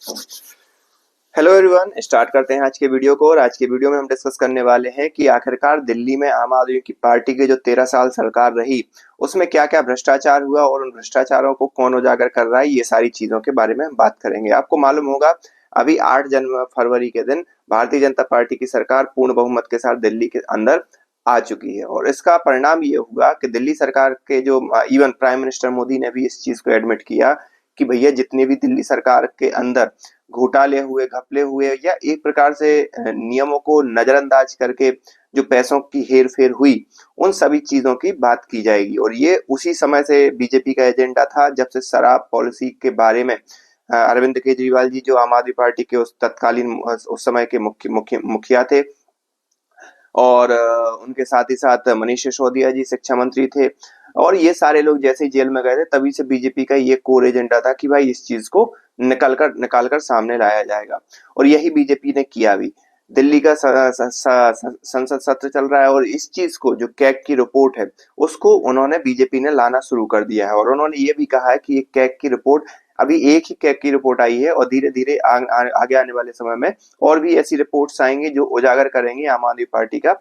Hello everyone, start करते हैं आज के वीडियो को। और आज के वीडियो में हम डिस्कस करने वाले हैं कि आखिरकार दिल्ली में आम आदमी की पार्टी की जो 13 साल सरकार रही उसमें क्या क्या भ्रष्टाचार हुआ और उन भ्रष्टाचारों को कौन उजागर कर रहा है, ये सारी चीजों के बारे में हम बात करेंगे। आपको मालूम होगा अभी 8 फरवरी के दिन भारतीय जनता पार्टी की सरकार पूर्ण बहुमत के साथ दिल्ली के अंदर आ चुकी है। और इसका परिणाम ये हुआ कि दिल्ली सरकार के जो इवन प्राइम मिनिस्टर मोदी ने भी इस चीज को एडमिट किया कि भैया जितने भी दिल्ली सरकार के अंदर घोटाले हुए, घपले हुए या एक प्रकार से नियमों को नजरअंदाज करके जो पैसों की हेर-फेर हुई, उन सभी चीजों की बात की जाएगी। और ये उसी समय से बीजेपी का एजेंडा था जब से शराब पॉलिसी के बारे में अरविंद केजरीवाल जी जो आम आदमी पार्टी के उस तत्कालीन उस समय के मुखिया थे, और उनके साथ ही साथ मनीष सिसोदिया जी शिक्षा मंत्री थे। और ये सारे लोग जैसे ही जेल में गए थे तभी से बीजेपी का ये कोर एजेंडा था कि भाई इस चीज को निकाल कर सामने लाया जाएगा। और यही बीजेपी ने किया भी। दिल्ली का संसद सत्र चल रहा है और इस चीज को जो कैग की रिपोर्ट है उसको उन्होंने बीजेपी ने लाना शुरू कर दिया है। और उन्होंने ये भी कहा है कि ये कैग की रिपोर्ट अभी एक ही कैग की रिपोर्ट आई है और धीरे धीरे आगे आने वाले समय में और भी ऐसी रिपोर्ट्स आएंगी जो उजागर करेंगे आम आदमी पार्टी का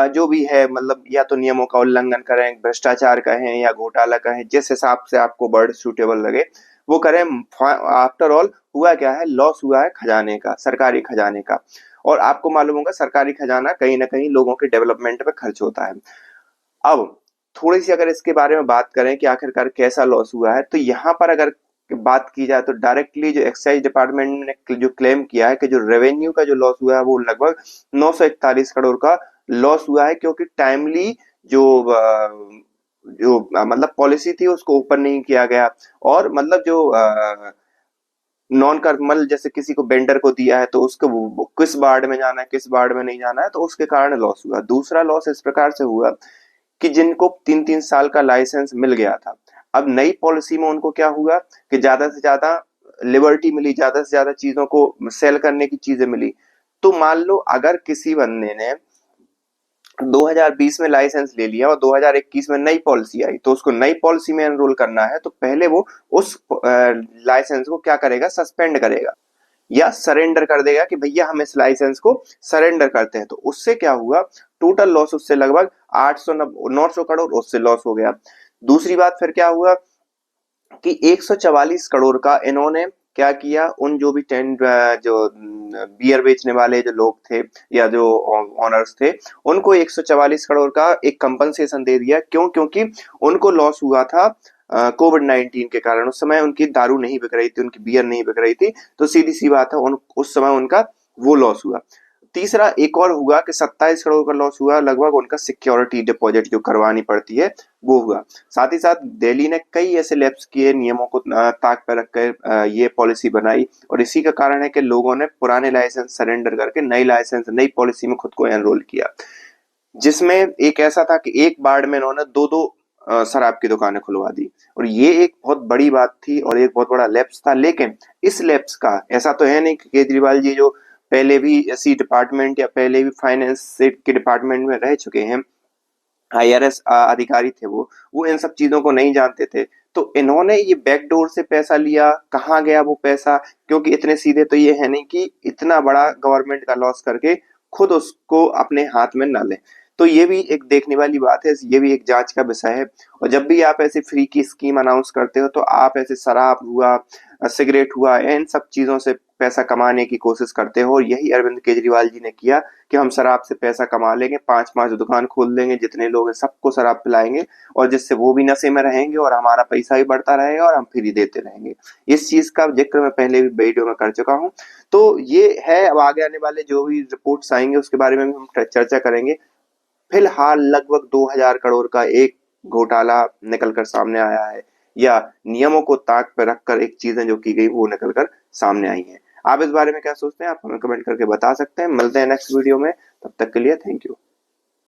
जो भी है, मतलब या तो नियमों का उल्लंघन करें, भ्रष्टाचार कहें या घोटाला कहें, जिस हिसाब से आपको वर्ड सूटेबल लगे वो करें। आफ्टर ऑल हुआ क्या है, लॉस हुआ है खजाने का, सरकारी खजाने का। और आपको मालूम होगा सरकारी खजाना कहीं ना कहीं लोगों के डेवलपमेंट पे खर्च होता है। अब थोड़ी सी अगर इसके बारे में बात करें कि आखिरकार कैसा लॉस हुआ है, तो यहाँ पर अगर बात की जाए तो डायरेक्टली जो एक्साइज डिपार्टमेंट ने जो क्लेम किया है कि जो रेवेन्यू का जो लॉस हुआ है वो लगभग 941 करोड़ का लॉस हुआ है, क्योंकि टाइमली जो मतलब पॉलिसी थी उसको ओपन नहीं किया गया। और मतलब जो नॉन कर्मल जैसे किसी को बेंडर को दिया है तो उसको किस वार्ड में जाना है, किस वार्ड में नहीं जाना है, तो उसके कारण लॉस हुआ। दूसरा लॉस इस प्रकार से हुआ कि जिनको 3-3 साल का लाइसेंस मिल गया था, अब नई पॉलिसी में उनको क्या हुआ कि ज्यादा से ज्यादा लिबर्टी मिली, ज्यादा से ज्यादा चीजों को सेल करने की चीजें मिली। तो मान लो अगर किसी बंदे ने 2020 में लाइसेंस ले लिया और 2021 में नई पॉलिसी आई तो उसको नई पॉलिसी में एनरोल करना है, तो पहले वो उस लाइसेंस को क्या करेगा, सस्पेंड करेगा या सरेंडर कर देगा कि भैया हम इस लाइसेंस को सरेंडर करते हैं। तो उससे क्या हुआ, टोटल लॉस उससे लगभग 900 करोड़ उससे लॉस हो गया। दूसरी बात फिर क्या हुआ कि 144 करोड़ का इन्होंने क्या किया, उन जो भी टेंट जो बियर बेचने वाले जो लोग थे या जो ऑनर्स थे उनको 144 करोड़ का एक कंपनसेशन दे दिया। क्यों? क्योंकि उनको लॉस हुआ था कोविड-19 के कारण। उस समय उनकी दारू नहीं बिक रही थी, उनकी बियर नहीं बिक रही थी, तो सीधी सी बात है उस समय उनका वो लॉस हुआ। तीसरा एक और हुआ कि 27 करोड़ का लॉस हुआ, लगभग उनका सिक्योरिटी डिपॉजिट जो करवानी पड़ती है वो हुआ। साथ ही साथ दिल्ली ने कई ऐसे लैप्स किए, नियमों को ताक पर रखकर ये पॉलिसी बनाई और इसी का कारण है कि लोगों ने पुराने लाइसेंस सरेंडर करके नई लाइसेंस नई पॉलिसी में खुद को एनरोल किया। जिसमें एक ऐसा था कि एक वार्ड में इन्होंने दो दो शराब की दुकानें खुलवा दी और ये एक बहुत बड़ी बात थी और एक बहुत बड़ा लैप्स था। लेकिन इस लैप्स का ऐसा तो है नहीं कि केजरीवाल जी जो पहले भी इसी डिपार्टमेंट या पहले भी फाइनेंस के डिपार्टमेंट में रह चुके हैं, आईआरएस अधिकारी थे, वो इन सब चीजों को नहीं जानते थे। तो इन्होंने ये बैकडोर से पैसा लिया, कहाँ गया वो पैसा, क्योंकि इतने सीधे तो ये है नहीं कि इतना बड़ा गवर्नमेंट का लॉस करके खुद उसको अपने हाथ में ना लें। तो ये भी एक देखने वाली बात है, ये भी एक जांच का विषय है। और जब भी आप ऐसी फ्री की स्कीम अनाउंस करते हो तो आप ऐसे शराब हुआ, सिगरेट हुआ, इन सब चीजों से पैसा कमाने की कोशिश करते हो। और यही अरविंद केजरीवाल जी ने किया कि हम शराब से पैसा कमा लेंगे, 5-5 दुकान खोल देंगे, जितने लोग हैं सबको शराब पिलाएंगे और जिससे वो भी नशे में रहेंगे और हमारा पैसा भी बढ़ता रहेगा और हम फ्री देते रहेंगे। इस चीज का जिक्र मैं पहले भी वीडियो में कर चुका हूँ। तो ये है, अब आगे आने वाले जो भी रिपोर्ट्स आएंगे उसके बारे में भी हम चर्चा करेंगे। फिलहाल लगभग 2000 करोड़ का एक घोटाला निकल कर सामने आया है, या नियमों को ताक पर रखकर एक चीजें जो की गई वो निकल कर सामने आई हैं। आप इस बारे में क्या सोचते हैं, आप हमें कमेंट करके बता सकते हैं। मिलते हैं नेक्स्ट वीडियो में, तब तक के लिए थैंक यू।